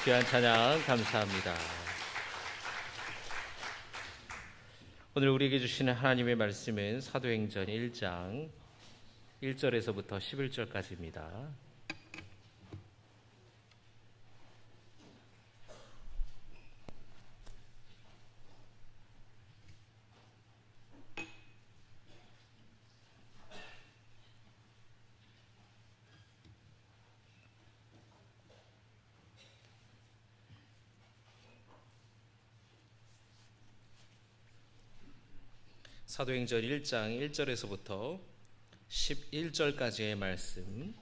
귀한 찬양 감사합니다. 오늘 우리에게 주시는 하나님의 말씀은 사도행전 1장 1절에서부터 11절까지입니다. 사도행전 1장 1절에서부터 11절까지의 말씀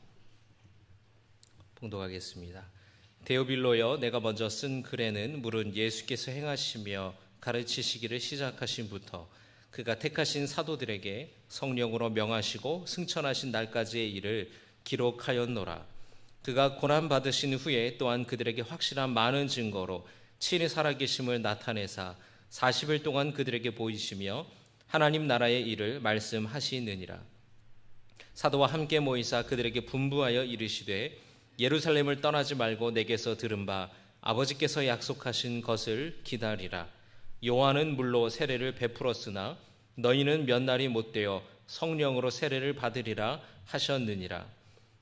봉독하겠습니다. 데오빌로여, 내가 먼저 쓴 글에는 물은 예수께서 행하시며 가르치시기를 시작하신부터 그가 택하신 사도들에게 성령으로 명하시고 승천하신 날까지의 일을 기록하였노라. 그가 고난받으신 후에 또한 그들에게 확실한 많은 증거로 친히 살아계심을 나타내사 40일 동안 그들에게 보이시며 하나님 나라의 일을 말씀하시느니라. 사도와 함께 모이사 그들에게 분부하여 이르시되 예루살렘을 떠나지 말고 내게서 들은 바 아버지께서 약속하신 것을 기다리라. 요한은 물로 세례를 베풀었으나 너희는 몇 날이 못되어 성령으로 세례를 받으리라 하셨느니라.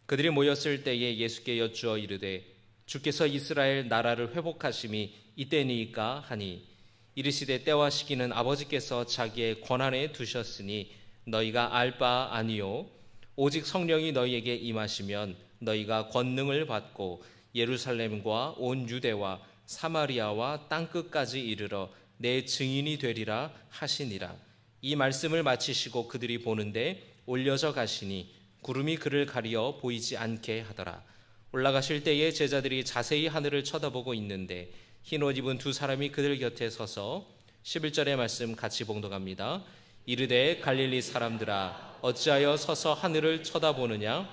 그들이 모였을 때에 예수께 여쭈어 이르되 주께서 이스라엘 나라를 회복하심이 이때니이까 하니 이르시되 때와 시기는 아버지께서 자기의 권한에 두셨으니 너희가 알 바 아니요 오직 성령이 너희에게 임하시면 너희가 권능을 받고 예루살렘과 온 유대와 사마리아와 땅끝까지 이르러 내 증인이 되리라 하시니라. 이 말씀을 마치시고 그들이 보는데 올려져 가시니 구름이 그를 가리어 보이지 않게 하더라. 올라가실 때에 제자들이 자세히 하늘을 쳐다보고 있는데 흰 옷 입은 두 사람이 그들 곁에 서서 11절의 말씀 같이 봉독합니다. 이르되 갈릴리 사람들아 어찌하여 서서 하늘을 쳐다보느냐?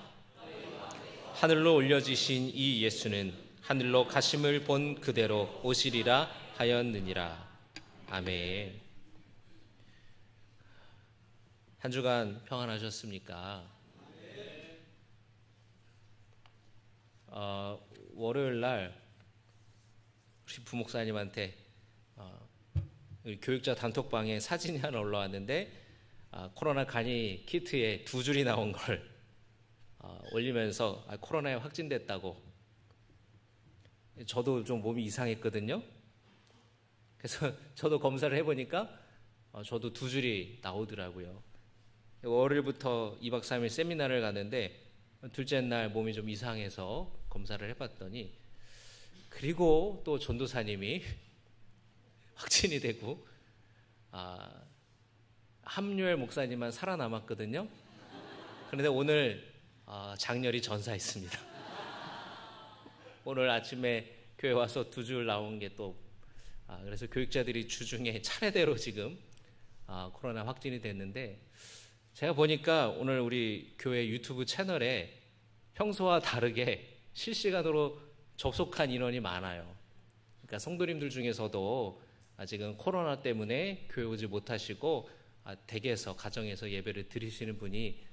하늘로 올려지신 이 예수는 하늘로 가심을 본 그대로 오시리라 하였느니라. 아멘. 한 주간 평안하셨습니까? 월요일 날 우리 부목사님한테 우리 교육자 단톡방에 사진이 하나 올라왔는데 코로나 간이 키트에 2줄이 나온 걸 올리면서 코로나에 확진됐다고. 저도 좀 몸이 이상했거든요. 그래서 저도 검사를 해보니까 저도 2줄이 나오더라고요. 월요일부터 2박 3일 세미나를 가는데 둘째 날 몸이 좀 이상해서 검사를 해봤더니 그리고 또 전도사님이 확진이 되고 함유엘 목사님만 살아남았거든요. 그런데 오늘 장렬히 전사했습니다. 오늘 아침에 교회 와서 2줄 나온 게 또 그래서 교육자들이 주중에 차례대로 지금 코로나 확진이 됐는데 제가 보니까 오늘 우리 교회 유튜브 채널에 평소와 다르게 실시간으로 접속한 인원이 많아요. 그러니까 성도님들 중에서도 지금 코로나 때문에 교회 오지 못하시고 댁에서 가정에서 예배를 드리시는 분이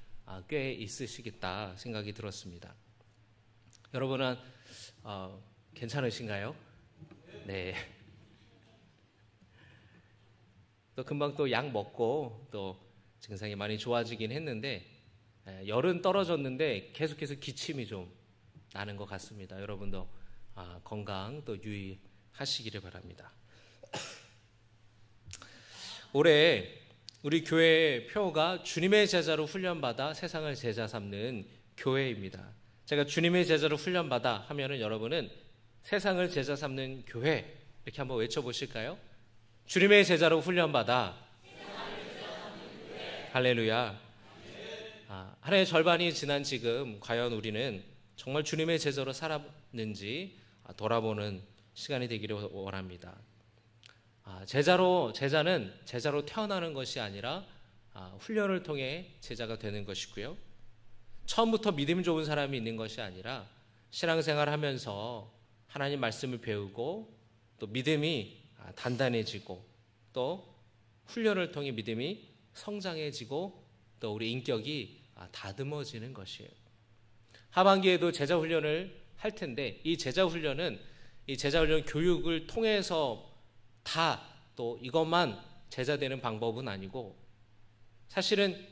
꽤 있으시겠다 생각이 들었습니다. 여러분은 괜찮으신가요? 네. 또 금방 또 약 먹고 또 증상이 많이 좋아지긴 했는데 열은 떨어졌는데 계속해서 기침이 좀 나는 것 같습니다. 여러분도 건강 또 유의하시기를 바랍니다. 올해 우리 교회의 표가 주님의 제자로 훈련받아 세상을 제자 삼는 교회입니다. 제가 주님의 제자로 훈련받아 하면은 여러분은 세상을 제자 삼는 교회 이렇게 한번 외쳐보실까요? 주님의 제자로 훈련받아 할렐루야. 한 해 절반이 지난 지금 과연 우리는 정말 주님의 제자로 살았는지 돌아보는 시간이 되기를 원합니다. 제자는 제자로 태어나는 것이 아니라 훈련을 통해 제자가 되는 것이고요. 처음부터 믿음 좋은 사람이 있는 것이 아니라 신앙생활을 하면서 하나님 말씀을 배우고 또 믿음이 단단해지고 또 훈련을 통해 믿음이 성장해지고 또 우리 인격이 다듬어지는 것이에요. 하반기에도 제자 훈련을 할 텐데 이 제자 훈련은 이 제자 훈련 교육을 통해서 다 또 이것만 제자 되는 방법은 아니고, 사실은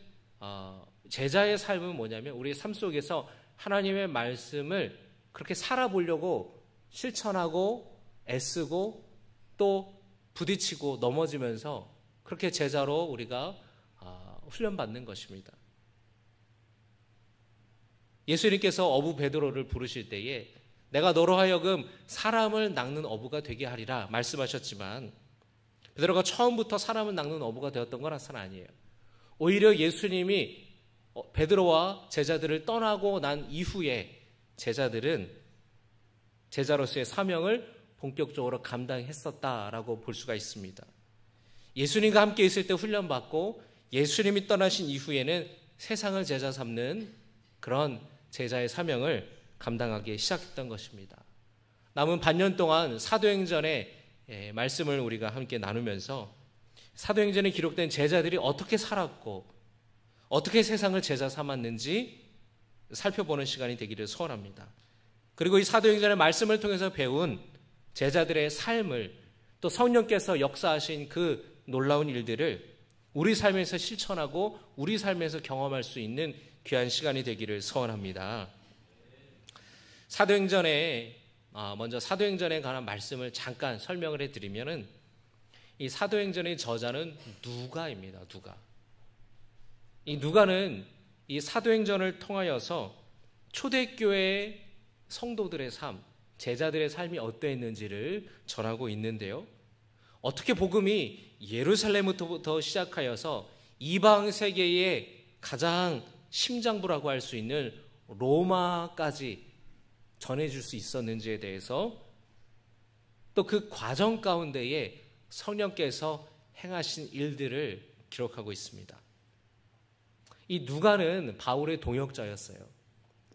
제자의 삶은 뭐냐면 우리의 삶 속에서 하나님의 말씀을 그렇게 살아보려고 실천하고 애쓰고 또 부딪히고 넘어지면서 그렇게 제자로 우리가 훈련받는 것입니다. 예수님께서 어부 베드로를 부르실 때에 내가 너로 하여금 사람을 낚는 어부가 되게 하리라 말씀하셨지만, 베드로가 처음부터 사람을 낚는 어부가 되었던 건 아니에요. 오히려 예수님이 베드로와 제자들을 떠나고 난 이후에 제자들은 제자로서의 사명을 본격적으로 감당했었다라고 볼 수가 있습니다. 예수님과 함께 있을 때 훈련받고 예수님이 떠나신 이후에는 세상을 제자 삼는 그런 제자의 사명을 감당하기 시작했던 것입니다. 남은 반년 동안 사도행전의 말씀을 우리가 함께 나누면서 사도행전에 기록된 제자들이 어떻게 살았고 어떻게 세상을 제자 삼았는지 살펴보는 시간이 되기를 소원합니다. 그리고 이 사도행전의 말씀을 통해서 배운 제자들의 삶을, 또 성령께서 역사하신 그 놀라운 일들을 우리 삶에서 실천하고 우리 삶에서 경험할 수 있는 귀한 시간이 되기를 소원합니다. 먼저 사도행전에 관한 말씀을 잠깐 설명을 해드리면은, 이 사도행전의 저자는 누가입니다. 이 누가는 이 사도행전을 통하여서 초대교회 성도들의 삶, 제자들의 삶이 어떠했는지를 전하고 있는데요. 어떻게 복음이 예루살렘부터 시작하여서 이방 세계의 가장 심장부라고 할 수 있는 로마까지 전해줄 수 있었는지에 대해서, 또 그 과정 가운데에 성령께서 행하신 일들을 기록하고 있습니다. 이 누가는 바울의 동역자였어요.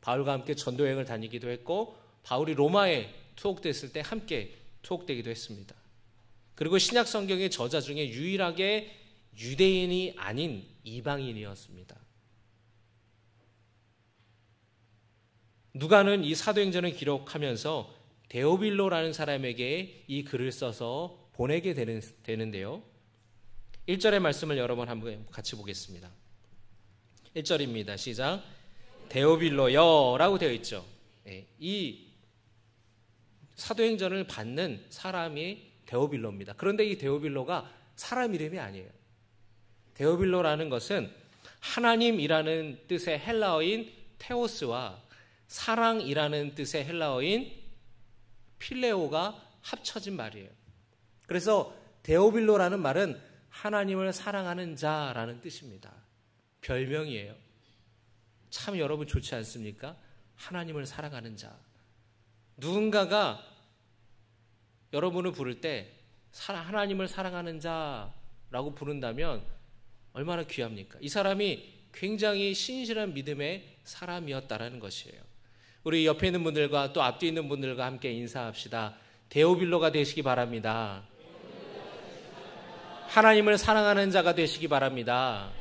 바울과 함께 전도여행을 다니기도 했고 바울이 로마에 투옥됐을 때 함께 투옥되기도 했습니다. 그리고 신약 성경의 저자 중에 유일하게 유대인이 아닌 이방인이었습니다. 누가는 이 사도행전을 기록하면서 데오빌로라는 사람에게 이 글을 써서 보내게 되는데요. 1절의 말씀을 여러 번 한번 같이 보겠습니다. 1절입니다. 시작. 데오빌로여 라고 되어 있죠. 이 사도행전을 받는 사람이 데오빌로입니다. 그런데 이 데오빌로가 사람 이름이 아니에요. 데오빌로라는 것은 하나님이라는 뜻의 헬라어인 테오스와 사랑이라는 뜻의 헬라어인 필레오가 합쳐진 말이에요. 그래서 데오빌로라는 말은 하나님을 사랑하는 자라는 뜻입니다. 별명이에요. 참 여러분 좋지 않습니까? 하나님을 사랑하는 자. 누군가가 여러분을 부를 때 하나님을 사랑하는 자라고 부른다면 얼마나 귀합니까? 이 사람이 굉장히 신실한 믿음의 사람이었다라는 것이에요. 우리 옆에 있는 분들과 또 앞뒤 있는 분들과 함께 인사합시다. 데오빌로가 되시기 바랍니다. 하나님을 사랑하는 자가 되시기 바랍니다.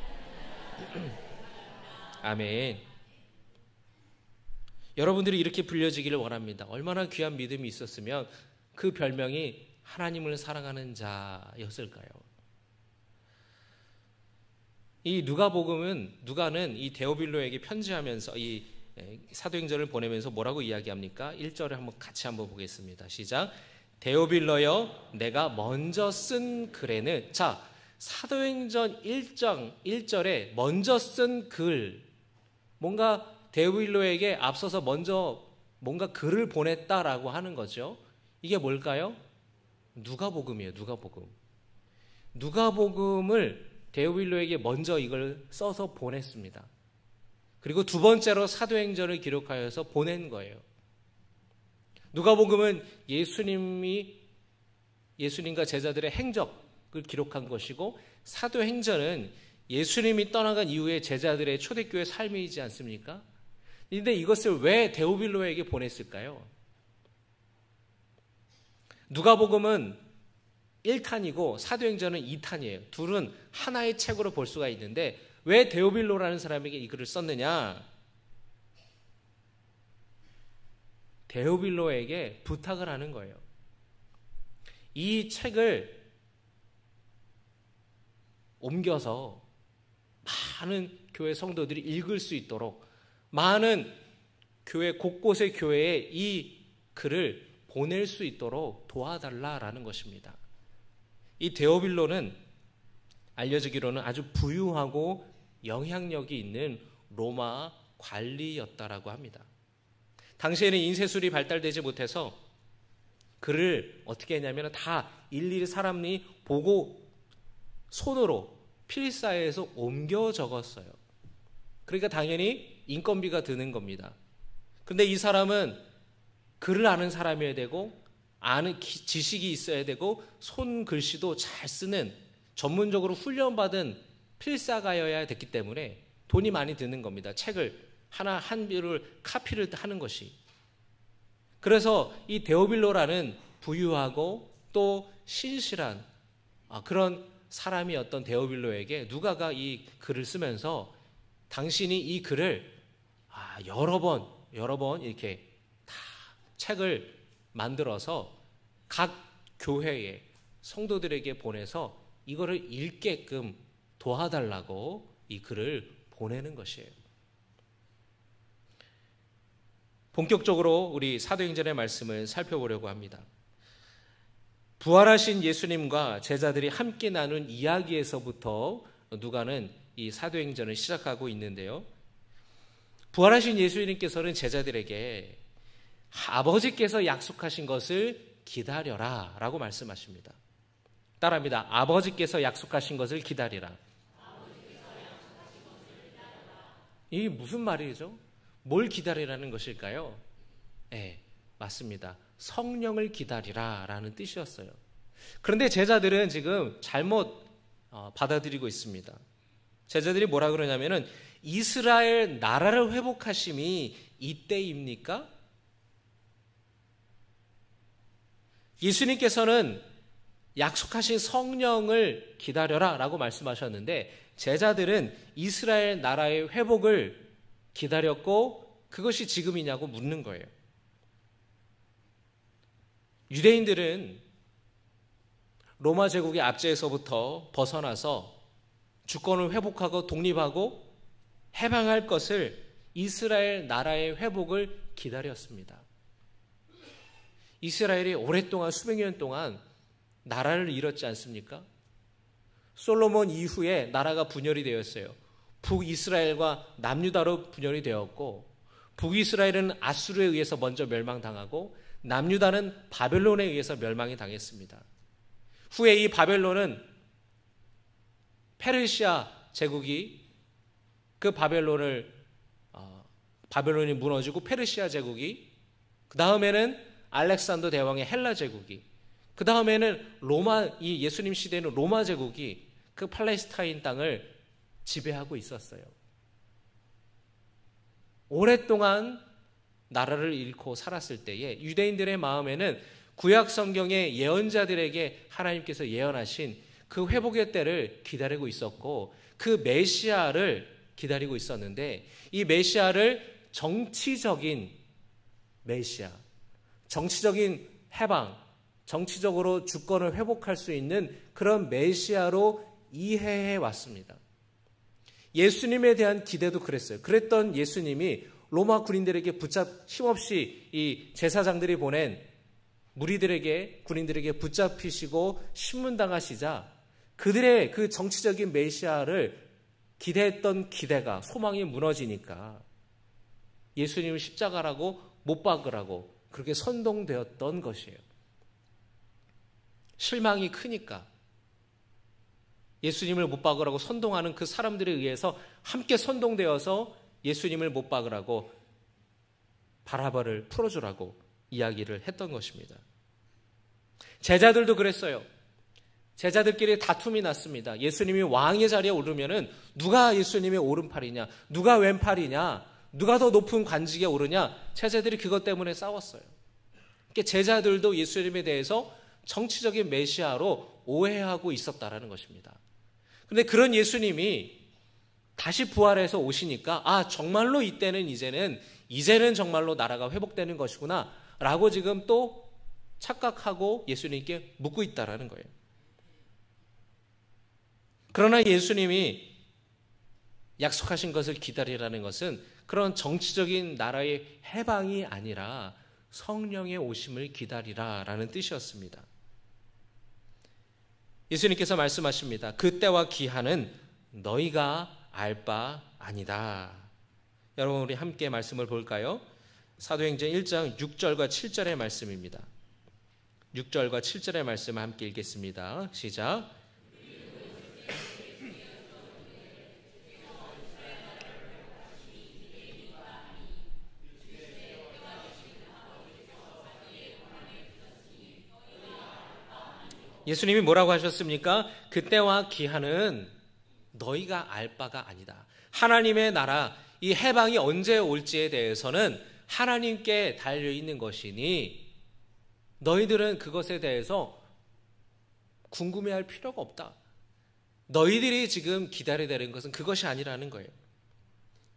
아멘. 여러분들이 이렇게 불려지기를 원합니다. 얼마나 귀한 믿음이 있었으면 그 별명이 하나님을 사랑하는 자였을까요? 이 누가는 이 데오빌로에게 편지하면서 이 사도행전을 보내면서 뭐라고 이야기합니까? 1절을 같이 한번 보겠습니다. 시작. 데오빌로여 내가 먼저 쓴 글에는, 자, 사도행전 1절에 먼저 쓴 글, 뭔가 데오빌로에게 앞서서 먼저 뭔가 글을 보냈다라고 하는 거죠. 이게 뭘까요? 누가복음이에요. 누가복음을 데오빌로에게 먼저 이걸 써서 보냈습니다. 그리고 두 번째로 사도행전을 기록하여서 보낸 거예요. 누가복음은 예수님과 제자들의 행적을 기록한 것이고, 사도행전은 예수님이 떠나간 이후에 제자들의 초대교회 삶이지 않습니까? 그런데 이것을 왜 데오빌로에게 보냈을까요? 누가복음은 1탄이고 사도행전은 2탄이에요. 둘은 하나의 책으로 볼 수가 있는데 왜 데오빌로라는 사람에게 이 글을 썼느냐? 데오빌로에게 부탁을 하는 거예요. 이 책을 옮겨서 많은 교회 성도들이 읽을 수 있도록 많은 교회 곳곳의 교회에 이 글을 보낼 수 있도록 도와달라라는 것입니다. 이 데오빌로는 알려지기로는 아주 부유하고 영향력이 있는 로마 관리였다라고 합니다. 당시에는 인쇄술이 발달되지 못해서 글을 어떻게 했냐면 다 일일이 사람이 보고 손으로 필사해서 옮겨 적었어요. 그러니까 당연히 인건비가 드는 겁니다. 근데 이 사람은 글을 아는 사람이어야 되고 아는 지식이 있어야 되고 손글씨도 잘 쓰는 전문적으로 훈련받은 필사가여야 됐기 때문에 돈이 많이 드는 겁니다. 책을 하나 한 비를 카피를 하는 것이. 그래서 이 데오빌로라는 부유하고 또 신실한 그런 사람이었던 데오빌로에게 누가가 이 글을 쓰면서 당신이 이 글을 여러 번 이렇게 다 책을 만들어서 각 교회에 성도들에게 보내서 이거를 읽게끔 도와달라고 이 글을 보내는 것이에요. 본격적으로 우리 사도행전의 말씀을 살펴보려고 합니다. 부활하신 예수님과 제자들이 함께 나눈 이야기에서부터 누가는 이 사도행전을 시작하고 있는데요. 부활하신 예수님께서는 제자들에게 아버지께서 약속하신 것을 기다려라 라고 말씀하십니다. 따라합니다. 아버지께서 약속하신 것을 기다리라. 이게 무슨 말이죠? 뭘 기다리라는 것일까요? 네, 맞습니다. 성령을 기다리라 라는 뜻이었어요. 그런데 제자들은 지금 잘못 받아들이고 있습니다. 제자들이 뭐라 그러냐면은 이스라엘 나라를 회복하심이 이때입니까? 예수님께서는 약속하신 성령을 기다려라 라고 말씀하셨는데 제자들은 이스라엘 나라의 회복을 기다렸고 그것이 지금이냐고 묻는 거예요. 유대인들은 로마 제국의 압제에서부터 벗어나서 주권을 회복하고 독립하고 해방할 것을 이스라엘 나라의 회복을 기다렸습니다. 이스라엘이 오랫동안 수백 년 동안 나라를 잃었지 않습니까? 솔로몬 이후에 나라가 분열이 되었어요. 북이스라엘과 남유다로 분열이 되었고 북이스라엘은 아수르에 의해서 먼저 멸망당하고 남유다는 바벨론에 의해서 멸망이 당했습니다. 후에 이 바벨론은 페르시아 제국이 그 바벨론이 무너지고 페르시아 제국이 그 다음에는 알렉산더 대왕의 헬라 제국이 그 다음에는 이 예수님 시대에는 로마 제국이 그 팔레스타인 땅을 지배하고 있었어요. 오랫동안 나라를 잃고 살았을 때에 유대인들의 마음에는 구약 성경의 예언자들에게 하나님께서 예언하신 그 회복의 때를 기다리고 있었고 그 메시아를 기다리고 있었는데 이 메시아를 정치적인 메시아, 정치적인 해방, 정치적으로 주권을 회복할 수 있는 그런 메시아로 이해해 왔습니다. 예수님에 대한 기대도 그랬어요. 그랬던 예수님이 로마 군인들에게 힘없이 이 제사장들이 보낸 군인들에게 붙잡히시고 신문당하시자 그들의 그 정치적인 메시아를 기대했던 기대가 소망이 무너지니까 예수님을 십자가라고 못 박으라고 그렇게 선동되었던 것이에요. 실망이 크니까 예수님을 못 박으라고 선동하는 그 사람들에 의해서 함께 선동되어서 예수님을 못 박으라고 바라바를 풀어주라고 이야기를 했던 것입니다. 제자들도 그랬어요. 제자들끼리 다툼이 났습니다. 예수님이 왕의 자리에 오르면은 누가 예수님의 오른팔이냐, 누가 왼팔이냐, 누가 더 높은 관직에 오르냐, 제자들이 그것 때문에 싸웠어요. 그러니까 제자들도 예수님에 대해서 정치적인 메시아로 오해하고 있었다라는 것입니다. 그런데 그런 예수님이 다시 부활해서 오시니까 정말로 이제는 정말로 나라가 회복되는 것이구나 라고 지금 또 착각하고 예수님께 묻고 있다라는 거예요. 그러나 예수님이 약속하신 것을 기다리라는 것은 그런 정치적인 나라의 해방이 아니라 성령의 오심을 기다리라라는 뜻이었습니다. 예수님께서 말씀하십니다. 그때와 기한은 너희가 알 바 아니다. 여러분, 우리 함께 말씀을 볼까요? 사도행전 1장 6절과 7절의 말씀입니다. 6절과 7절의 말씀을 함께 읽겠습니다. 시작. 예수님이 뭐라고 하셨습니까? 그때와 기한은 너희가 알 바가 아니다. 하나님의 나라, 이 해방이 언제 올지에 대해서는 하나님께 달려있는 것이니 너희들은 그것에 대해서 궁금해할 필요가 없다. 너희들이 지금 기다려야 되는 것은 그것이 아니라는 거예요.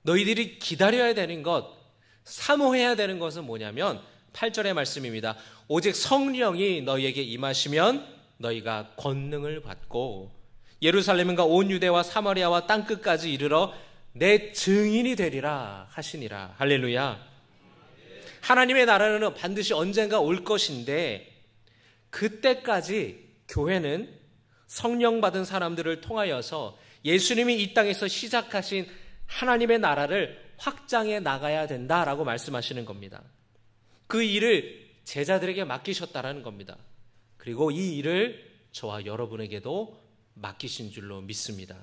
너희들이 기다려야 되는 것, 사모해야 되는 것은 뭐냐면 8절의 말씀입니다. 오직 성령이 너희에게 임하시면 너희가 권능을 받고 예루살렘과 온 유대와 사마리아와 땅끝까지 이르러 내 증인이 되리라 하시니라. 할렐루야. 하나님의 나라는 반드시 언젠가 올 것인데 그때까지 교회는 성령 받은 사람들을 통하여서 예수님이 이 땅에서 시작하신 하나님의 나라를 확장해 나가야 된다라고 말씀하시는 겁니다. 그 일을 제자들에게 맡기셨다라는 겁니다. 그리고 이 일을 저와 여러분에게도 맡기신 줄로 믿습니다.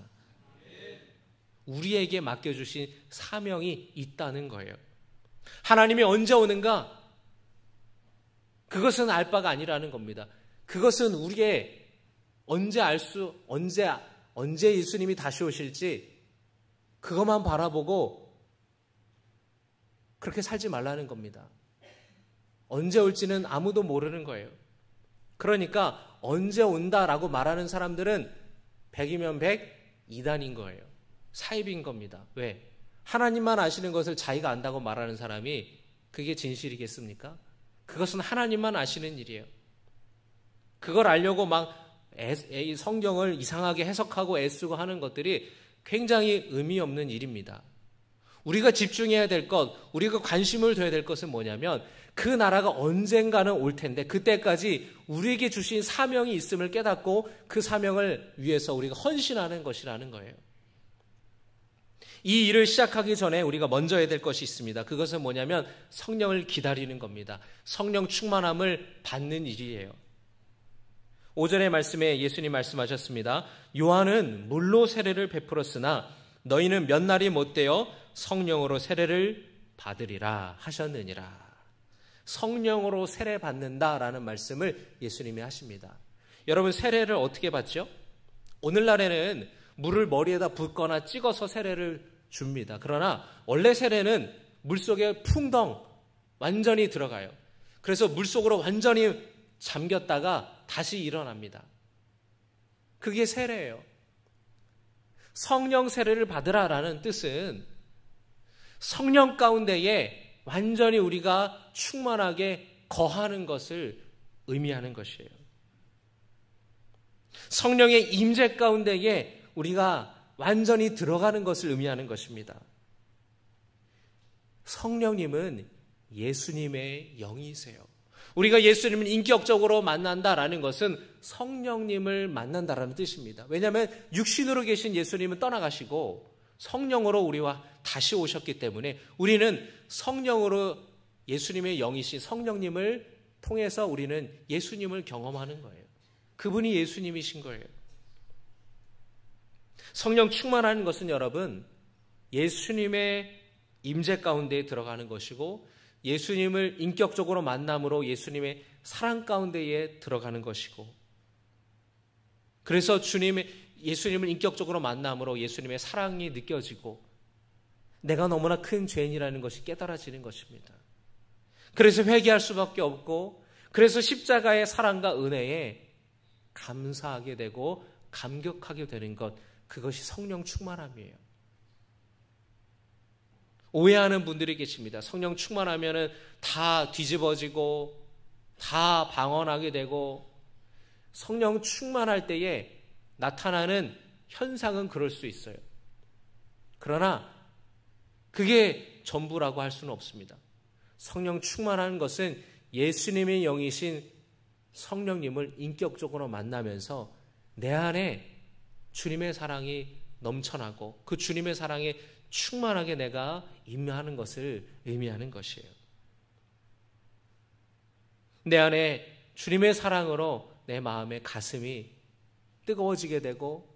우리에게 맡겨주신 사명이 있다는 거예요. 하나님이 언제 오는가? 그것은 알 바가 아니라는 겁니다. 그것은 우리의 언제 예수님이 다시 오실지 그것만 바라보고 그렇게 살지 말라는 겁니다. 언제 올지는 아무도 모르는 거예요. 그러니까 언제 온다라고 말하는 사람들은 100이면 100, 이단인 거예요. 사입인 겁니다. 왜? 하나님만 아시는 것을 자기가 안다고 말하는 사람이 그게 진실이겠습니까? 그것은 하나님만 아시는 일이에요. 그걸 알려고 막 성경을 이상하게 해석하고 애쓰고 하는 것들이 굉장히 의미 없는 일입니다. 우리가 집중해야 될 것, 우리가 관심을 둬야 될 것은 뭐냐면 그 나라가 언젠가는 올 텐데 그때까지 우리에게 주신 사명이 있음을 깨닫고 그 사명을 위해서 우리가 헌신하는 것이라는 거예요. 이 일을 시작하기 전에 우리가 먼저 해야 될 것이 있습니다. 그것은 뭐냐면 성령을 기다리는 겁니다. 성령 충만함을 받는 일이에요. 5절의 말씀에 예수님 말씀하셨습니다. 요한은 물로 세례를 베풀었으나 너희는 몇 날이 못되어 성령으로 세례를 받으리라 하셨느니라. 성령으로 세례 받는다라는 말씀을 예수님이 하십니다. 여러분, 세례를 어떻게 받죠? 오늘날에는 물을 머리에다 붓거나 찍어서 세례를 줍니다. 그러나 원래 세례는 물속에 풍덩 완전히 들어가요. 그래서 물속으로 완전히 잠겼다가 다시 일어납니다. 그게 세례예요. 성령 세례를 받으라라는 뜻은 성령 가운데에 완전히 우리가 충만하게 거하는 것을 의미하는 것이에요. 성령의 임재 가운데에 우리가 완전히 들어가는 것을 의미하는 것입니다. 성령님은 예수님의 영이세요. 우리가 예수님을 인격적으로 만난다라는 것은 성령님을 만난다라는 뜻입니다. 왜냐하면 육신으로 계신 예수님은 떠나가시고 성령으로 우리와 다시 오셨기 때문에 우리는 성령으로 예수님의 영이신 성령님을 통해서 우리는 예수님을 경험하는 거예요. 그분이 예수님이신 거예요. 성령 충만하는 것은 여러분 예수님의 임재 가운데에 들어가는 것이고 예수님을 인격적으로 만남으로 예수님의 사랑 가운데에 들어가는 것이고 그래서 예수님을 인격적으로 만남으로 예수님의 사랑이 느껴지고 내가 너무나 큰 죄인이라는 것이 깨달아지는 것입니다. 그래서 회개할 수밖에 없고 그래서 십자가의 사랑과 은혜에 감사하게 되고 감격하게 되는 것, 그것이 성령 충만함이에요. 오해하는 분들이 계십니다. 성령 충만하면은 다 뒤집어지고 다 방언하게 되고 성령 충만할 때에 나타나는 현상은 그럴 수 있어요. 그러나 그게 전부라고 할 수는 없습니다. 성령 충만한 것은 예수님의 영이신 성령님을 인격적으로 만나면서 내 안에 주님의 사랑이 넘쳐나고 그 주님의 사랑에 충만하게 내가 임하는 것을 의미하는 것이에요. 내 안에 주님의 사랑으로 내 마음의 가슴이 뜨거워지게 되고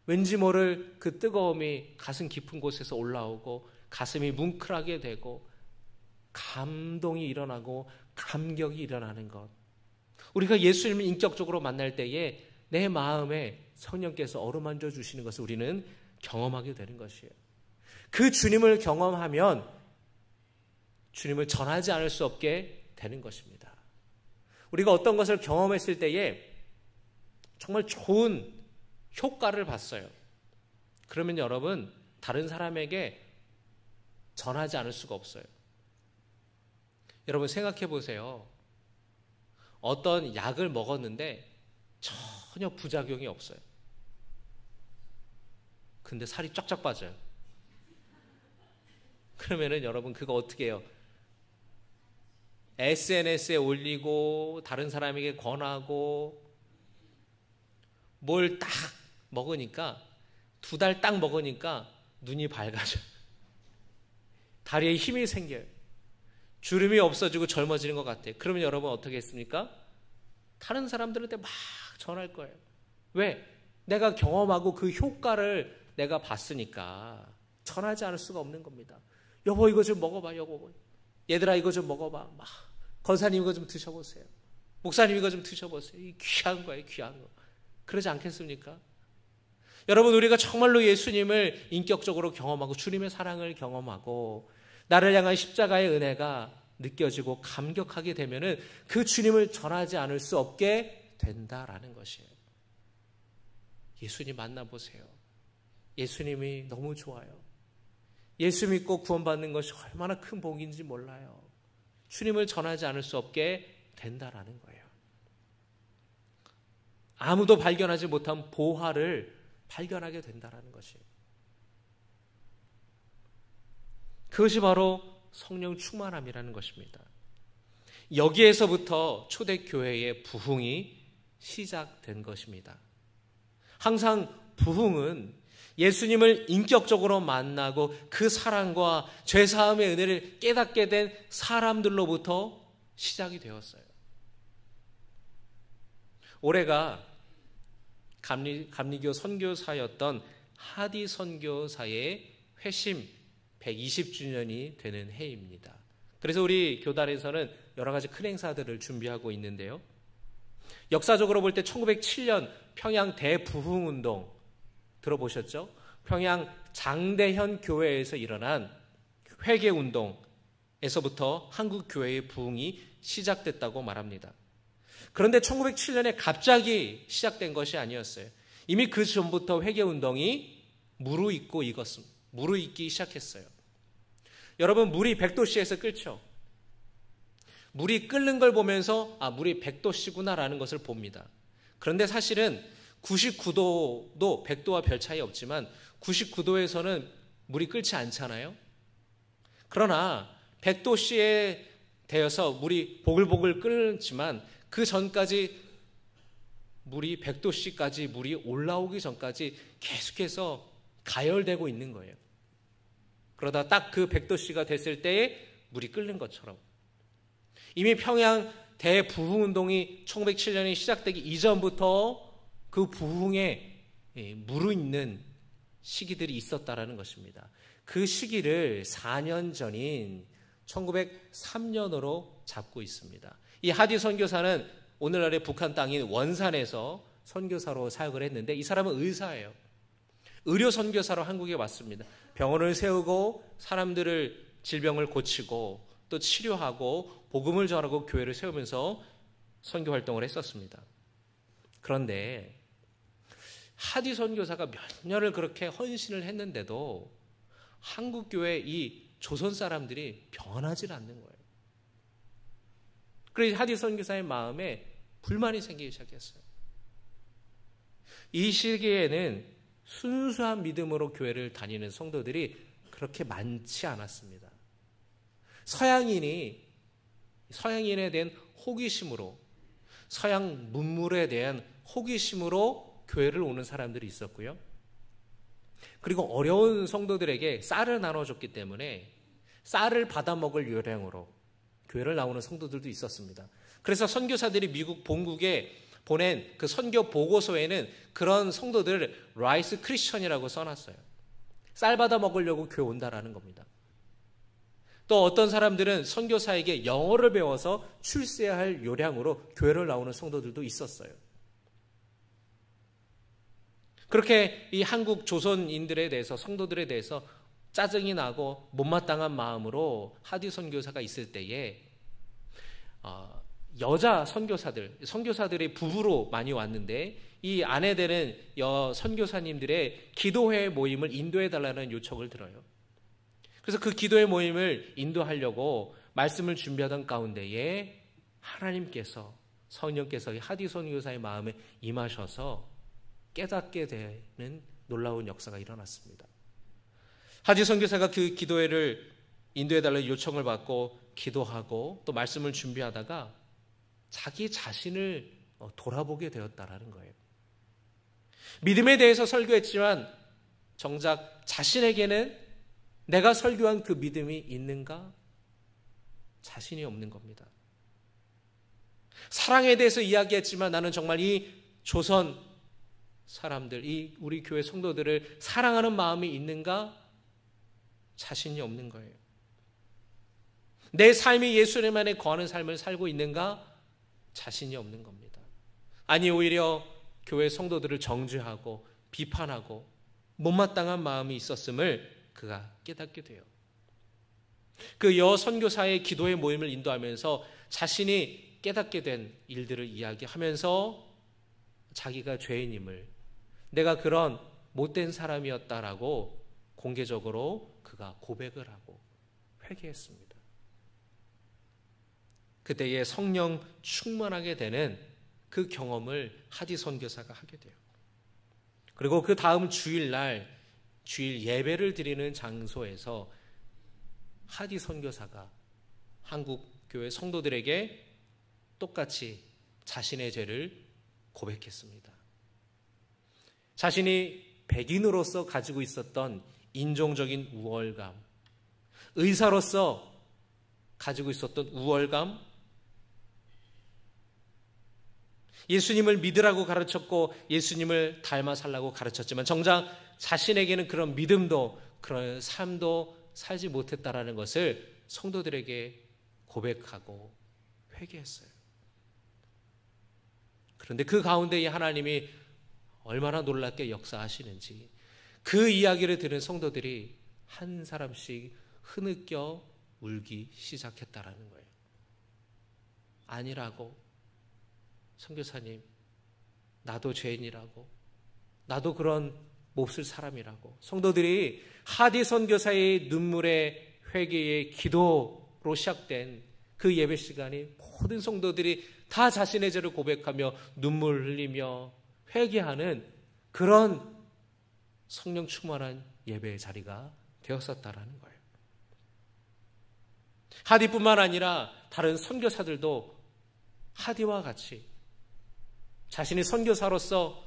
왠지 모를 그 뜨거움이 가슴 깊은 곳에서 올라오고 가슴이 뭉클하게 되고 감동이 일어나고 감격이 일어나는 것. 우리가 예수님을 인격적으로 만날 때에 내 마음에 성령께서 어루만져 주시는 것을 우리는 경험하게 되는 것이에요. 그 주님을 경험하면 주님을 전하지 않을 수 없게 되는 것입니다. 우리가 어떤 것을 경험했을 때에 정말 좋은 효과를 봤어요. 그러면 여러분 다른 사람에게 전하지 않을 수가 없어요. 여러분 생각해 보세요. 어떤 약을 먹었는데 전혀 부작용이 없어요. 근데 살이 쫙쫙 빠져요. 그러면은 여러분 그거 어떻게 해요? SNS에 올리고 다른 사람에게 권하고 뭘 딱 먹으니까 2달 딱 먹으니까 눈이 밝아져요. 다리에 힘이 생겨요. 주름이 없어지고 젊어지는 것 같아요. 그러면 여러분 어떻게 했습니까? 다른 사람들한테 막 전할 거예요. 왜? 내가 경험하고 그 효과를 내가 봤으니까 전하지 않을 수가 없는 겁니다. 여보 이거 좀 먹어봐. 여보 얘들아 이거 좀 먹어봐. 막 권사님 이거 좀 드셔보세요. 목사님 이거 좀 드셔보세요. 이 귀한 거예요. 귀한 거. 그러지 않겠습니까? 여러분 우리가 정말로 예수님을 인격적으로 경험하고 주님의 사랑을 경험하고 나를 향한 십자가의 은혜가 느껴지고 감격하게 되면은 그 주님을 전하지 않을 수 없게 된다라는 것이에요. 예수님 만나보세요. 예수님이 너무 좋아요. 예수 믿고 구원받는 것이 얼마나 큰 복인지 몰라요. 주님을 전하지 않을 수 없게 된다라는 거예요. 아무도 발견하지 못한 보화를 발견하게 된다라는 것이에요. 그것이 바로 성령 충만함이라는 것입니다. 여기에서부터 초대교회의 부흥이 시작된 것입니다. 항상 부흥은 예수님을 인격적으로 만나고 그 사랑과 죄사함의 은혜를 깨닫게 된 사람들로부터 시작이 되었어요. 올해가 감리교 선교사였던 하디 선교사의 회심 120주년이 되는 해입니다. 그래서 우리 교단에서는 여러 가지 큰 행사들을 준비하고 있는데요. 역사적으로 볼 때 1907년 평양 대부흥운동 들어보셨죠? 평양 장대현 교회에서 일어난 회개운동에서부터 한국 교회의 부흥이 시작됐다고 말합니다. 그런데 1907년에 갑자기 시작된 것이 아니었어요. 이미 그 전부터 회개운동이 무르익기 시작했어요. 여러분 물이 100도씨에서 끓죠. 물이 끓는 걸 보면서 물이 100도씨구나라는 것을 봅니다. 그런데 사실은 99도도 100도와 별 차이 없지만 99도에서는 물이 끓지 않잖아요. 그러나 100도씨에 되어서 물이 보글보글 끓지만 그 전까지 물이 100도씨까지 물이 올라오기 전까지 계속해서 가열되고 있는 거예요. 그러다 딱 그 100도씨가 됐을 때에 물이 끓는 것처럼 이미 평양 대부흥운동이 1907년에 시작되기 이전부터 그 부흥에 무르익는 시기들이 있었다라는 것입니다. 그 시기를 4년 전인 1903년으로 잡고 있습니다. 이 하디 선교사는 오늘날의 북한 땅인 원산에서 선교사로 사역을 했는데 이 사람은 의사예요. 의료 선교사로 한국에 왔습니다. 병원을 세우고 사람들을 질병을 고치고 또 치료하고 복음을 전하고 교회를 세우면서 선교 활동을 했었습니다. 그런데 하디 선교사가 몇 년을 그렇게 헌신을 했는데도 한국 교회 이 조선 사람들이 변하지 않는 거예요. 그래서 하디 선교사의 마음에 불만이 생기기 시작했어요. 이 시기에는 순수한 믿음으로 교회를 다니는 성도들이 그렇게 많지 않았습니다. 서양인에 대한 호기심으로, 서양 문물에 대한 호기심으로 교회를 오는 사람들이 있었고요. 그리고 어려운 성도들에게 쌀을 나눠줬기 때문에 쌀을 받아먹을 요량으로 교회를 나오는 성도들도 있었습니다. 그래서 선교사들이 미국 본국에 보낸 그 선교 보고서에는 그런 성도들을 라이스 크리스천이라고 써놨어요. 쌀 받아 먹으려고 교회 온다라는 겁니다. 또 어떤 사람들은 선교사에게 영어를 배워서 출세해야 할 요량으로 교회를 나오는 성도들도 있었어요. 그렇게 이 한국 조선인들에 대해서, 성도들에 대해서 짜증이 나고 못마땅한 마음으로 하디 선교사가 있을 때에 여자 선교사들의 부부로 많이 왔는데 이 아내들은 선교사님들의 기도회 모임을 인도해달라는 요청을 들어요. 그래서 그 기도회 모임을 인도하려고 말씀을 준비하던 가운데에 하나님께서, 성령께서 하디 선교사의 마음에 임하셔서 깨닫게 되는 놀라운 역사가 일어났습니다. 하디 선교사가 그 기도회를 인도해달라는 요청을 받고 기도하고 또 말씀을 준비하다가 자기 자신을 돌아보게 되었다라는 거예요. 믿음에 대해서 설교했지만 정작 자신에게는 내가 설교한 그 믿음이 있는가? 자신이 없는 겁니다. 사랑에 대해서 이야기했지만 나는 정말 이 조선 사람들, 이 우리 교회 성도들을 사랑하는 마음이 있는가? 자신이 없는 거예요. 내 삶이 예수님 안에 거하는 삶을 살고 있는가? 자신이 없는 겁니다. 아니, 오히려 교회 성도들을 정죄하고 비판하고 못마땅한 마음이 있었음을 그가 깨닫게 돼요. 그 선교사의 기도의 모임을 인도하면서 자신이 깨닫게 된 일들을 이야기하면서 자기가 죄인임을, 내가 그런 못된 사람이었다라고 공개적으로 그가 고백을 하고 회개했습니다. 그때에 성령 충만하게 되는 그 경험을 하디 선교사가 하게 돼요. 그리고 그 다음 주일 예배를 드리는 장소에서 하디 선교사가 한국 교회 성도들에게 똑같이 자신의 죄를 고백했습니다. 자신이 백인으로서 가지고 있었던 인종적인 우월감, 의사로서 가지고 있었던 우월감, 예수님을 믿으라고 가르쳤고 예수님을 닮아 살라고 가르쳤지만 정작 자신에게는 그런 믿음도 그런 삶도 살지 못했다라는 것을 성도들에게 고백하고 회개했어요. 그런데 그 가운데에 하나님이 얼마나 놀랍게 역사하시는지 그 이야기를 들은 성도들이 한 사람씩 흐느껴 울기 시작했다라는 거예요. 아니라고, 선교사님, 나도 죄인이라고, 나도 그런 몹쓸 사람이라고. 성도들이 하디 선교사의 눈물의 회개의 기도로 시작된 그 예배 시간이 모든 성도들이 다 자신의 죄를 고백하며 눈물 흘리며 회개하는 그런 성령 충만한 예배의 자리가 되었었다라는 거예요. 하디뿐만 아니라 다른 선교사들도 하디와 같이 자신이 선교사로서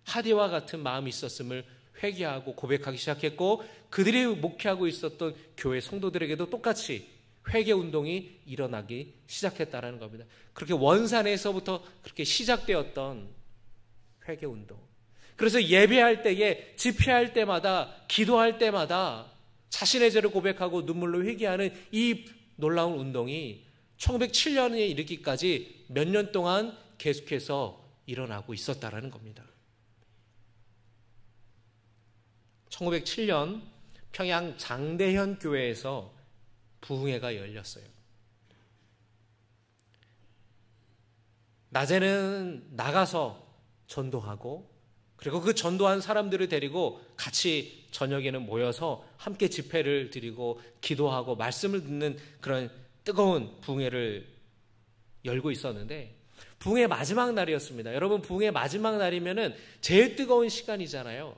하디와 같은 마음이 있었음을 회개하고 고백하기 시작했고 그들이 목회하고 있었던 교회 성도들에게도 똑같이 회개 운동이 일어나기 시작했다는 겁니다. 그렇게 원산에서부터 그렇게 시작되었던 회개 운동. 그래서 예배할 때에, 집회할 때마다, 기도할 때마다 자신의 죄를 고백하고 눈물로 회개하는 이 놀라운 운동이 1907년에 이르기까지 몇 년 동안 계속해서 일어나고 있었다라는 겁니다. 1907년 평양 장대현 교회에서 부흥회가 열렸어요. 낮에는 나가서 전도하고 그리고 그 전도한 사람들을 데리고 같이 저녁에는 모여서 함께 집회를 드리고 기도하고 말씀을 듣는 그런 뜨거운 부흥회를 열고 있었는데, 부흥회 마지막 날이었습니다. 여러분, 부흥회 마지막 날이면은 제일 뜨거운 시간이잖아요.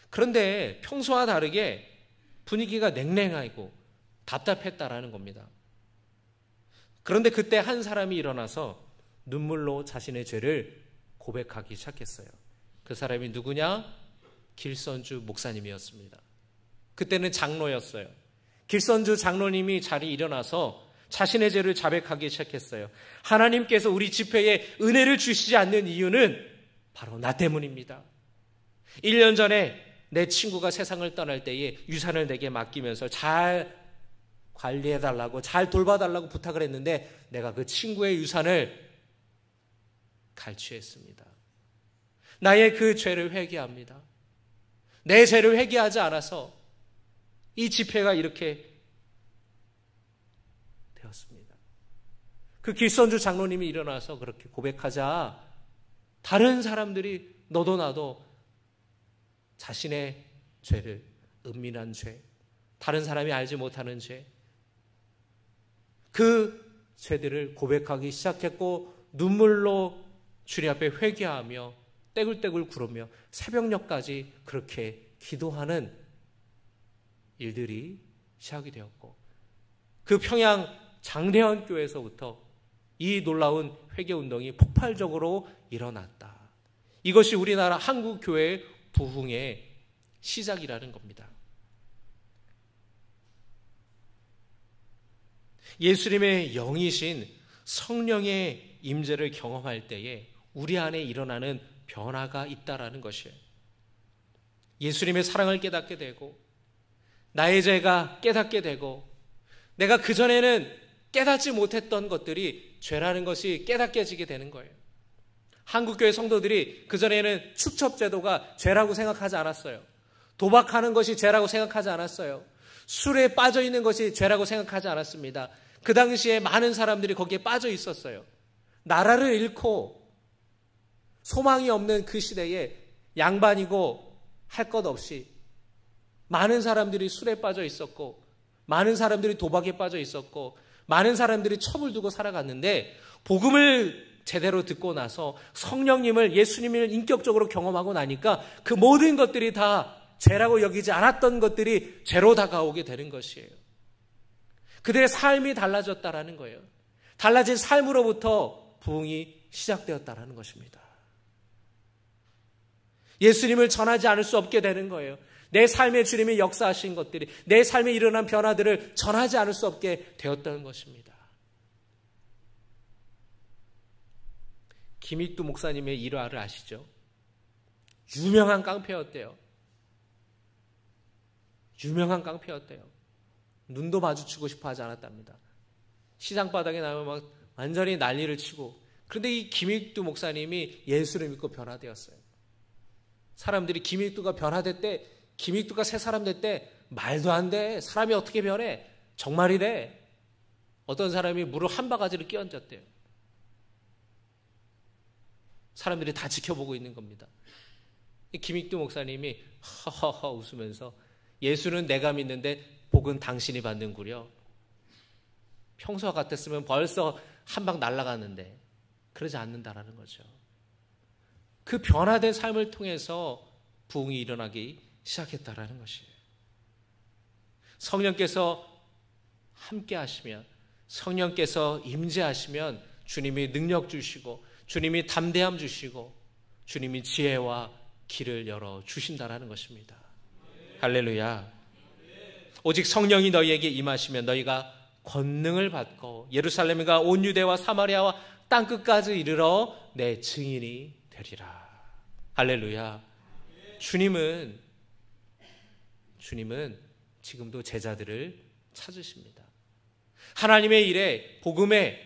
그런데 평소와 다르게 분위기가 냉랭하고 답답했다라는 겁니다. 그런데 그때 한 사람이 일어나서 눈물로 자신의 죄를 고백하기 시작했어요. 그 사람이 누구냐? 길선주 목사님이었습니다. 그때는 장로였어요. 길선주 장로님이 자리에 일어나서 자신의 죄를 자백하기 시작했어요. 하나님께서 우리 집회에 은혜를 주시지 않는 이유는 바로 나 때문입니다. 1년 전에 내 친구가 세상을 떠날 때에 유산을 내게 맡기면서 잘 관리해달라고, 잘 돌봐달라고 부탁을 했는데 내가 그 친구의 유산을 갈취했습니다. 나의 그 죄를 회개합니다. 내 죄를 회개하지 않아서 이 집회가 이렇게 되었습니다. 그 길선주 장로님이 일어나서 그렇게 고백하자 다른 사람들이 너도 나도 자신의 죄를, 은밀한 죄, 다른 사람이 알지 못하는 죄, 그 죄들을 고백하기 시작했고 눈물로 주님 앞에 회개하며 떼굴떼굴 구르며 새벽녘까지 그렇게 기도하는 일들이 시작이 되었고, 그 평양 장대현 교회에서부터 이 놀라운 회개운동이 폭발적으로 일어났다. 이것이 우리나라 한국교회의 부흥의 시작이라는 겁니다. 예수님의 영이신 성령의 임재를 경험할 때에 우리 안에 일어나는 변화가 있다라는 것이에요. 예수님의 사랑을 깨닫게 되고 나의 죄가 깨닫게 되고 내가 그전에는 깨닫지 못했던 것들이 죄라는 것이 깨닫게지게 되는 거예요. 한국교회 성도들이 그전에는 축첩제도가 죄라고 생각하지 않았어요. 도박하는 것이 죄라고 생각하지 않았어요. 술에 빠져 있는 것이 죄라고 생각하지 않았습니다. 그 당시에 많은 사람들이 거기에 빠져 있었어요. 나라를 잃고 소망이 없는 그 시대에 양반이고 할 것 없이 많은 사람들이 술에 빠져 있었고, 많은 사람들이 도박에 빠져 있었고, 많은 사람들이 첩을 두고 살아갔는데, 복음을 제대로 듣고 나서 성령님을, 예수님을 인격적으로 경험하고 나니까 그 모든 것들이 다 죄라고 여기지 않았던 것들이 죄로 다가오게 되는 것이에요. 그들의 삶이 달라졌다라는 거예요. 달라진 삶으로부터 부흥이 시작되었다라는 것입니다. 예수님을 전하지 않을 수 없게 되는 거예요. 내 삶에 주님이 역사하신 것들이, 내 삶에 일어난 변화들을 전하지 않을 수 없게 되었다는 것입니다. 김익두 목사님의 일화를 아시죠? 유명한 깡패였대요. 유명한 깡패였대요. 눈도 마주치고 싶어 하지 않았답니다. 시장 바닥에 나면 막 완전히 난리를 치고. 그런데 이 김익두 목사님이 예수를 믿고 변화되었어요. 사람들이 김익두가 변화됐대, 김익두가 새 사람 됐대, 말도 안 돼. 사람이 어떻게 변해? 정말이래. 어떤 사람이 무릎 한 바가지를 끼얹었대요. 사람들이 다 지켜보고 있는 겁니다. 김익두 목사님이 허허허 웃으면서 예수는 내가 믿는데 복은 당신이 받는구려. 평소와 같았으면 벌써 한 방 날아갔는데 그러지 않는다라는 거죠. 그 변화된 삶을 통해서 부흥이 일어나기 시작했다라는 것이에요. 성령께서 함께 하시면, 성령께서 임재하시면 주님이 능력 주시고, 주님이 담대함 주시고, 주님이 지혜와 길을 열어 주신다라는 것입니다. 할렐루야. 오직 성령이 너희에게 임하시면 너희가 권능을 받고 예루살렘과 온 유대와 사마리아와 땅끝까지 이르러 내 증인이 되리라. 할렐루야. 주님은 지금도 제자들을 찾으십니다. 하나님의 일에, 복음에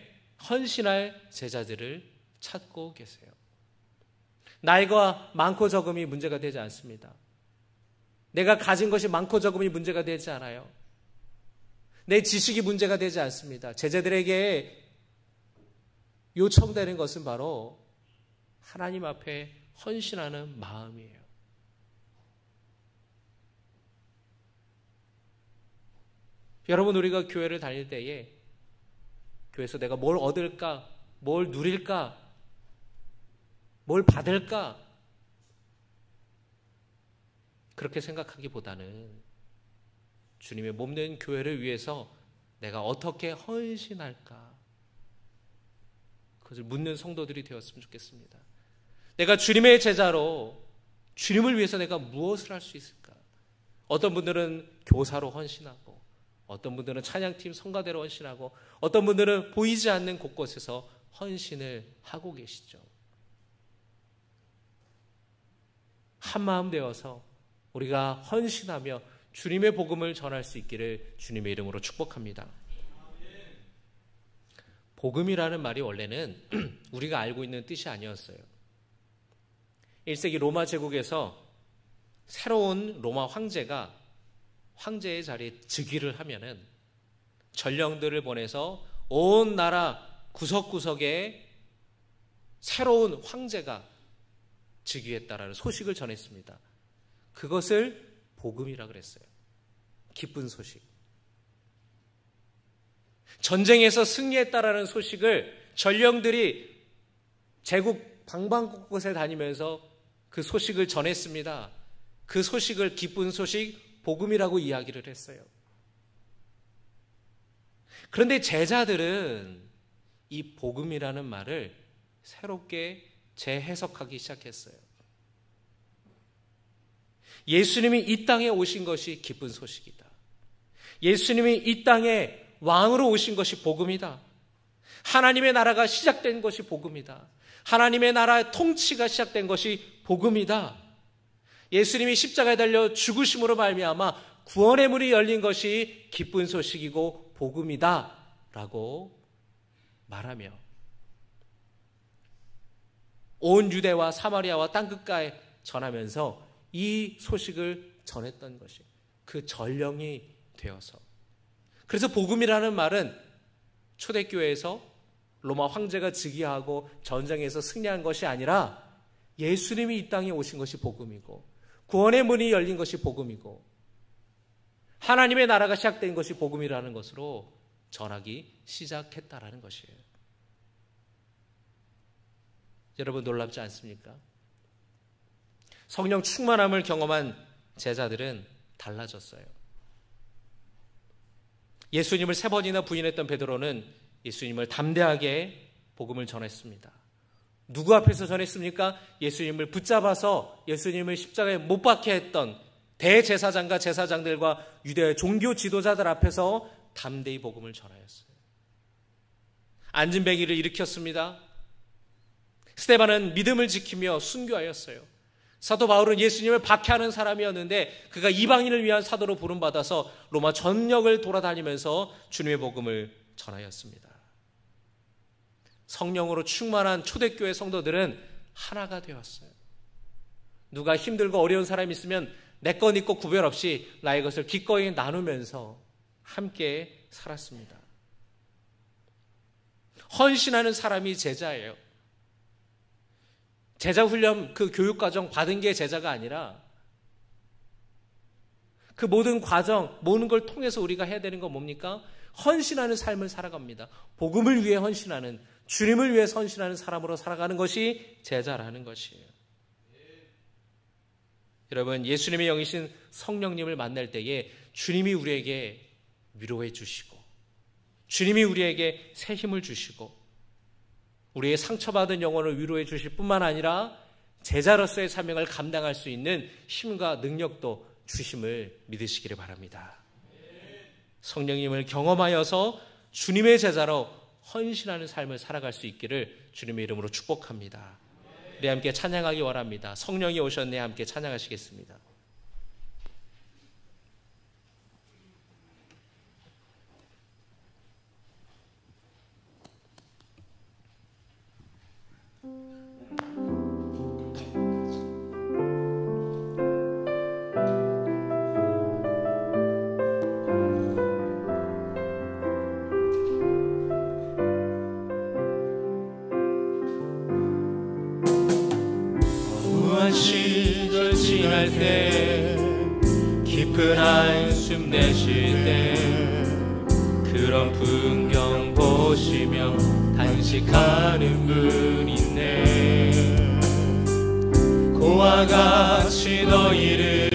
헌신할 제자들을 찾고 계세요. 나이가 많고 적음이 문제가 되지 않습니다. 내가 가진 것이 많고 적음이 문제가 되지 않아요. 내 지식이 문제가 되지 않습니다. 제자들에게 요청되는 것은 바로 하나님 앞에 헌신하는 마음이에요. 여러분, 우리가 교회를 다닐 때에 교회에서 내가 뭘 얻을까, 뭘 누릴까, 뭘 받을까, 그렇게 생각하기보다는 주님의 몸된 교회를 위해서 내가 어떻게 헌신할까, 그것을 묻는 성도들이 되었으면 좋겠습니다. 내가 주님의 제자로 주님을 위해서 내가 무엇을 할 수 있을까? 어떤 분들은 교사로 헌신하고, 어떤 분들은 찬양팀 성가대로 헌신하고, 어떤 분들은 보이지 않는 곳곳에서 헌신을 하고 계시죠. 한마음 되어서 우리가 헌신하며 주님의 복음을 전할 수 있기를 주님의 이름으로 축복합니다. 복음이라는 말이 원래는 우리가 알고 있는 뜻이 아니었어요. 1세기 로마 제국에서 새로운 로마 황제가 황제의 자리에 즉위를 하면은 전령들을 보내서 온 나라 구석구석에 새로운 황제가 즉위했다라는 소식을 전했습니다. 그것을 복음이라 그랬어요. 기쁜 소식. 전쟁에서 승리했다라는 소식을 전령들이 제국 방방곳곳에 다니면서 그 소식을 전했습니다. 그 소식을 기쁜 소식, 복음이라고 이야기를 했어요. 그런데 제자들은 이 복음이라는 말을 새롭게 재해석하기 시작했어요. 예수님이 이 땅에 오신 것이 기쁜 소식이다. 예수님이 이 땅에 왕으로 오신 것이 복음이다. 하나님의 나라가 시작된 것이 복음이다. 하나님의 나라의 통치가 시작된 것이 복음이다. 예수님이 십자가에 달려 죽으심으로 말미암아 구원의 문이 열린 것이 기쁜 소식이고 복음이다 라고 말하며 온 유대와 사마리아와 땅끝까지 전하면서 이 소식을 전했던 것이 그 전령이 되어서, 그래서 복음이라는 말은 초대교회에서 로마 황제가 즉위하고 전쟁에서 승리한 것이 아니라 예수님이 이 땅에 오신 것이 복음이고, 구원의 문이 열린 것이 복음이고, 하나님의 나라가 시작된 것이 복음이라는 것으로 전하기 시작했다라는 것이에요. 여러분, 놀랍지 않습니까? 성령 충만함을 경험한 제자들은 달라졌어요. 예수님을 3번이나 부인했던 베드로는 예수님을 담대하게 복음을 전했습니다. 누구 앞에서 전했습니까? 예수님을 붙잡아서 예수님을 십자가에 못 박게 했던 대제사장과 제사장들과 유대 종교 지도자들 앞에서 담대히 복음을 전하였어요. 안진뱅이를 일으켰습니다. 스데반은 믿음을 지키며 순교하였어요. 사도 바울은 예수님을 박해하는 사람이었는데 그가 이방인을 위한 사도로 부름받아서 로마 전역을 돌아다니면서 주님의 복음을 전하였습니다. 성령으로 충만한 초대교회 성도들은 하나가 되었어요. 누가 힘들고 어려운 사람이 있으면 내 것 있고 구별 없이 나의 것을 기꺼이 나누면서 함께 살았습니다. 헌신하는 사람이 제자예요. 제자 훈련 그 교육과정 받은 게 제자가 아니라 그 모든 과정, 모든 걸 통해서 우리가 해야 되는 건 뭡니까? 헌신하는 삶을 살아갑니다. 복음을 위해 헌신하는, 주님을 위해 헌신하는 사람으로 살아가는 것이 제자라는 것이에요. 여러분, 예수님의 영이신 성령님을 만날 때에 주님이 우리에게 위로해 주시고, 주님이 우리에게 새 힘을 주시고, 우리의 상처받은 영혼을 위로해 주실 뿐만 아니라 제자로서의 사명을 감당할 수 있는 힘과 능력도 주심을 믿으시기를 바랍니다. 성령님을 경험하여서 주님의 제자로 헌신하는 삶을 살아갈 수 있기를 주님의 이름으로 축복합니다. 우리 함께 찬양하기 원합니다. 성령이 오셨네 함께 찬양하시겠습니다. 시절 지날 때 깊은 한숨 내쉴 때 그런 풍경 보시며 단식하는 분 있네. 고와 같이 너희를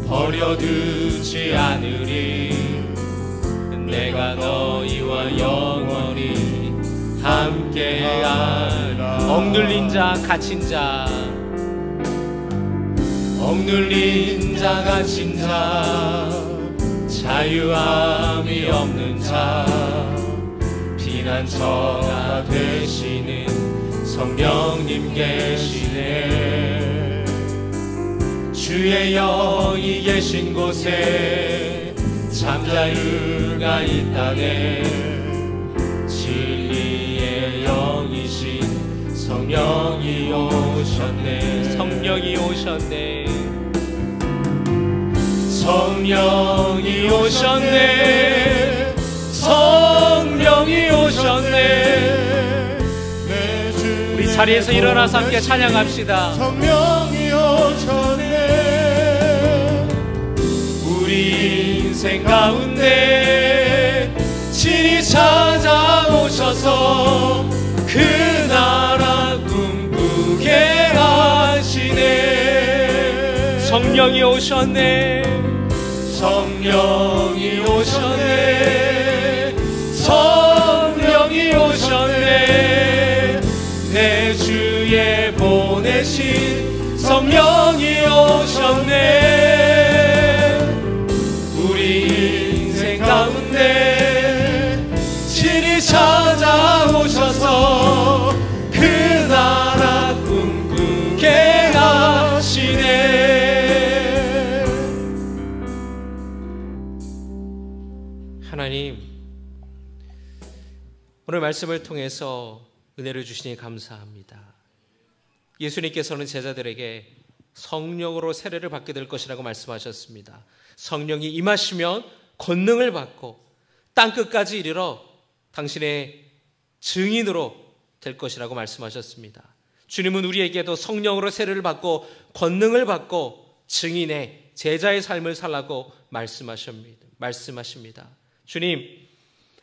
버려두지 않으리. 내가 너희와 영원히 함께하라. 억눌린 자 갇힌 자, 억눌린 자 갇힌 자, 자유함이 없는 자, 피난처가 되시는 성령님 계시네. 주의 영이 계신 곳에 잠자유가 있다네. 진리의 영이신 성령이 오셨네. 성령이 오셨네. 성령이 오셨네. 성령이 오셨네. 우리 자리에서 일어나서 함께 찬양합시다. 성령이 오셨네. 우리 인생 가운데 친히 찾아오셔서 그 나라 꿈꾸게 하시네. 성령이 오셨네. 성령이 오셨네. 성령이 오셨네. 내 주에 보내신 성령이 오셨네. 우리 인생 가운데 친히 찾아오셔서 그 나라 꿈꾸게 하시네. 하나님, 오늘 말씀을 통해서 은혜를 주시니 감사합니다. 예수님께서는 제자들에게 성령으로 세례를 받게 될 것이라고 말씀하셨습니다. 성령이 임하시면 권능을 받고 땅끝까지 이르러 당신의 증인으로 될 것이라고 말씀하셨습니다. 주님은 우리에게도 성령으로 세례를 받고 권능을 받고 증인의 제자의 삶을 살라고 말씀하십니다. 주님,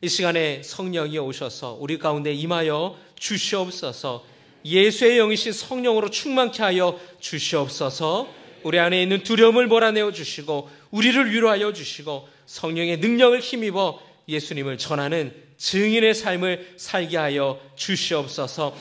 이 시간에 성령이 오셔서 우리 가운데 임하여 주시옵소서. 예수의 영이신 성령으로 충만케 하여 주시옵소서. 우리 안에 있는 두려움을 몰아내어 주시고 우리를 위로하여 주시고 성령의 능력을 힘입어 예수님을 전하는 증인의 삶을 살게 하여 주시옵소서.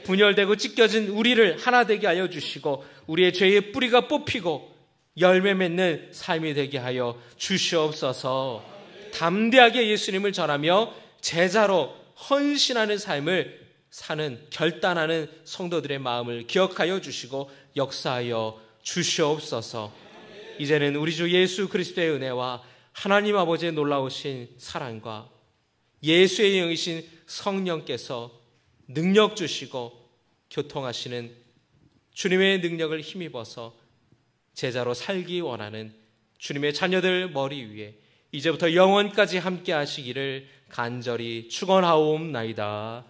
분열되고 찢겨진 우리를 하나 되게 하여 주시고 우리의 죄의 뿌리가 뽑히고 열매 맺는 삶이 되게 하여 주시옵소서. 담대하게 예수님을 전하며 제자로 헌신하는 삶을 사는 결단하는 성도들의 마음을 기억하여 주시고 역사하여 주시옵소서. 이제는 우리 주 예수 그리스도의 은혜와 하나님 아버지의 놀라우신 사랑과 예수의 영이신 성령께서 능력 주시고 교통하시는 주님의 능력을 힘입어서 제자로 살기 원하는 주님의 자녀들 머리 위에 이제부터 영원까지 함께 하시기를 간절히 축원하옵나이다.